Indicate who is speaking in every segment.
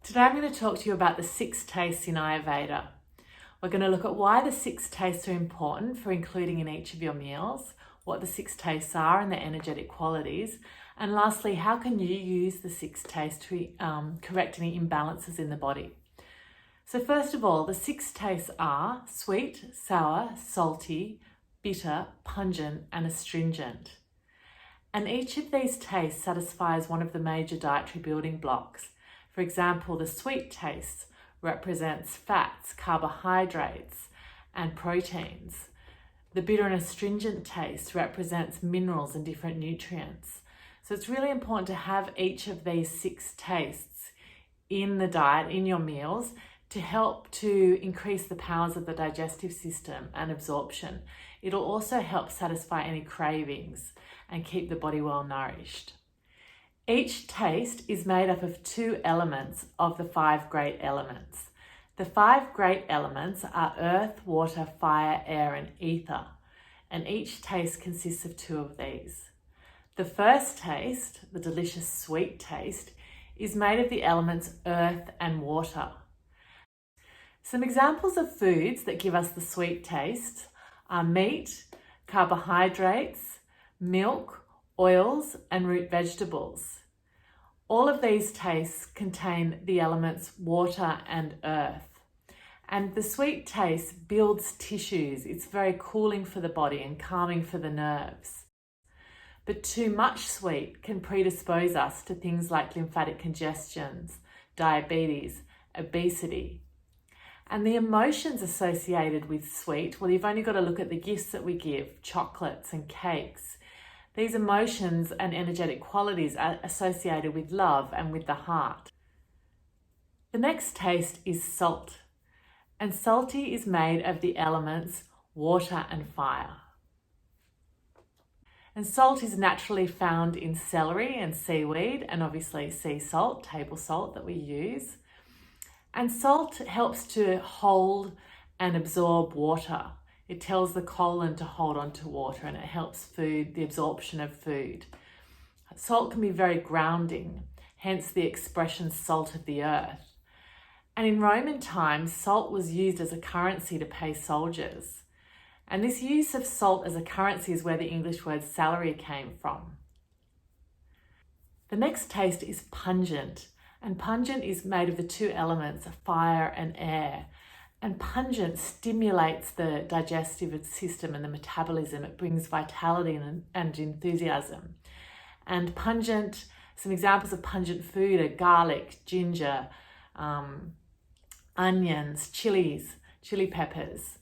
Speaker 1: Today I'm going to talk to you about the 6 tastes in Ayurveda. We're going to look at why the 6 tastes are important for including in each of your meals, what the 6 tastes are and their energetic qualities, and lastly, how can you use the 6 tastes to correct any imbalances in the body. So first of all, the 6 tastes are sweet, sour, salty, bitter, pungent, and astringent. And each of these tastes satisfies one of the major dietary building blocks. For example, the sweet taste represents fats, carbohydrates, and proteins. The bitter and astringent taste represents minerals and different nutrients. So it's really important to have each of these 6 tastes in the diet, in your meals, to help to increase the powers of the digestive system and absorption. It'll also help satisfy any cravings and keep the body well nourished. Each taste is made up of 2 elements of the 5 great elements. The 5 great elements are earth, water, fire, air, and ether, and each taste consists of 2 of these. The first taste, the delicious sweet taste, is made of the elements earth and water. Some examples of foods that give us the sweet taste are meat, carbohydrates, milk, oils, and root vegetables. All of these tastes contain the elements water and earth. And the sweet taste builds tissues. It's very cooling for the body and calming for the nerves. But too much sweet can predispose us to things like lymphatic congestions, diabetes, obesity. And the emotions associated with sweet, well, you've only got to look at the gifts that we give, chocolates and cakes. These emotions and energetic qualities are associated with love and with the heart. The next taste is salt, and salty is made of the elements water and fire. And salt is naturally found in celery and seaweed, and obviously sea salt, table salt that we use. And salt helps to hold and absorb water. It tells the colon to hold on to water, and it helps the absorption of food. Salt can be very grounding, hence the expression salt of the earth. And in Roman times, salt was used as a currency to pay soldiers. And this use of salt as a currency is where the English word salary came from. The next taste is pungent, and pungent is made of the 2 elements, fire and air. And pungent stimulates the digestive system and the metabolism. It brings vitality and enthusiasm. And pungent, some examples of pungent food are garlic, ginger, onions, chili peppers.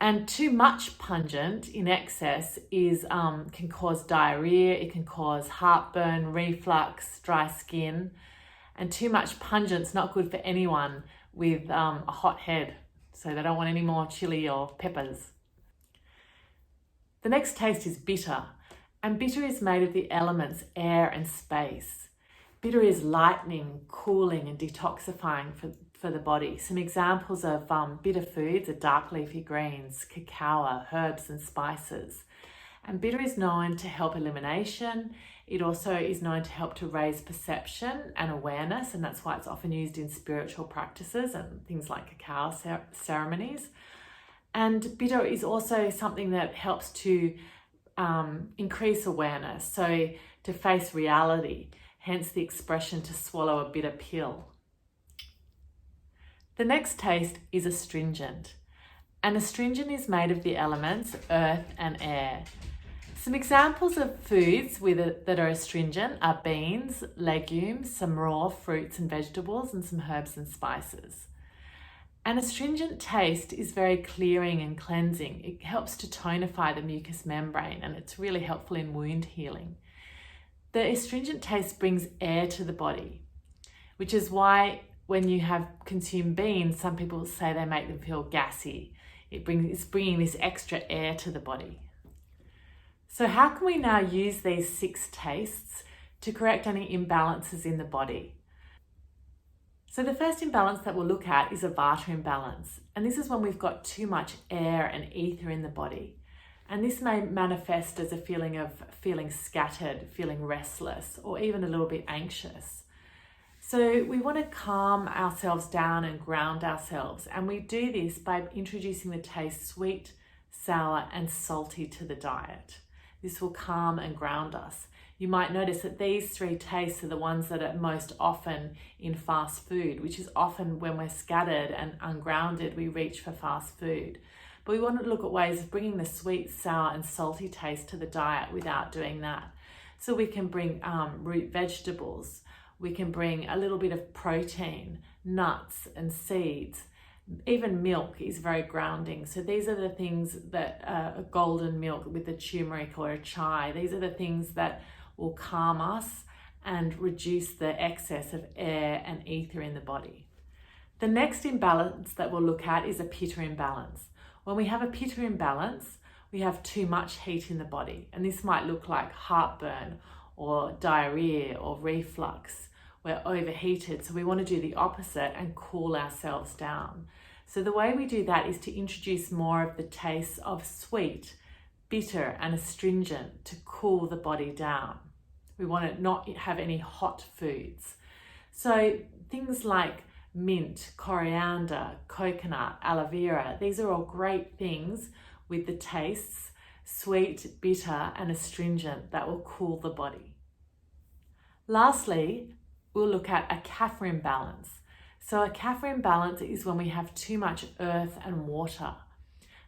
Speaker 1: And too much pungent in excess can cause diarrhea, it can cause heartburn, reflux, dry skin. And too much pungent's not good for anyone with a hot head, so they don't want any more chili or peppers. The next taste is bitter, and bitter is made of the elements air and space. Bitter is lightening, cooling, and detoxifying for the body. Some examples of bitter foods are dark leafy greens, cacao, herbs, and spices. And bitter is known to help elimination. It also is known to help to raise perception and awareness, and that's why it's often used in spiritual practices and things like cacao ceremonies. And bitter is also something that helps to increase awareness, so to face reality, hence the expression to swallow a bitter pill. The next taste is astringent, and astringent is made of the elements earth and air. Some examples of foods that are astringent are beans, legumes, some raw fruits and vegetables, and some herbs and spices. An astringent taste is very clearing and cleansing. It helps to tonify the mucous membrane, and it's really helpful in wound healing. The astringent taste brings air to the body, which is why when you have consumed beans, some people say they make them feel gassy. It's bringing this extra air to the body. So how can we now use these 6 tastes to correct any imbalances in the body? So the first imbalance that we'll look at is a vata imbalance. And this is when we've got too much air and ether in the body. And this may manifest as a feeling of feeling scattered, feeling restless, or even a little bit anxious. So we want to calm ourselves down and ground ourselves, and we do this by introducing the taste sweet, sour and salty to the diet. This will calm and ground us. You might notice that these three tastes are the ones that are most often in fast food, which is often when we're scattered and ungrounded, we reach for fast food. But we want to look at ways of bringing the sweet, sour and salty taste to the diet without doing that. So we can bring root vegetables, we can bring a little bit of protein, nuts and seeds. Even milk is very grounding. So these are the things that a golden milk with a turmeric or a chai, these are the things that will calm us and reduce the excess of air and ether in the body. The next imbalance that we'll look at is a pitta imbalance. When we have a pitta imbalance, we have too much heat in the body, and this might look like heartburn or diarrhea or reflux. We're overheated, so we want to do the opposite and cool ourselves down. So the way we do that is to introduce more of the taste of sweet, bitter and astringent to cool the body down. We want to not have any hot foods. So things like mint, coriander, coconut, aloe vera, these are all great things with the tastes sweet, bitter and astringent that will cool the body. Lastly, we'll look at a kapha imbalance. So a kapha imbalance is when we have too much earth and water.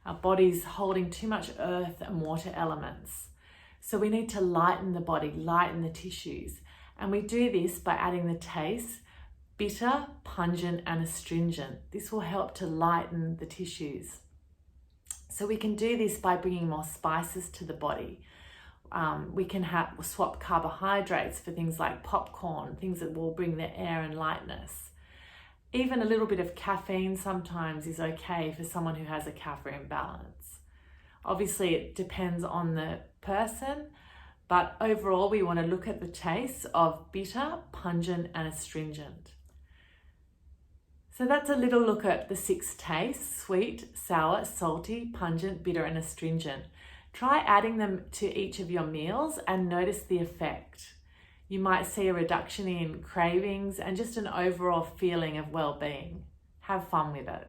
Speaker 1: Our body's holding too much earth and water elements. So we need to lighten the body, lighten the tissues. And we do this by adding the taste bitter, pungent and astringent. This will help to lighten the tissues. So we can do this by bringing more spices to the body. We can swap carbohydrates for things like popcorn, things that will bring the air and lightness. Even a little bit of caffeine sometimes is okay for someone who has a kapha imbalance. Obviously, it depends on the person, but overall we want to look at the taste of bitter, pungent and astringent. So that's a little look at the 6 tastes: sweet, sour, salty, pungent, bitter and astringent. Try adding them to each of your meals and notice the effect. You might see a reduction in cravings and just an overall feeling of well-being. Have fun with it.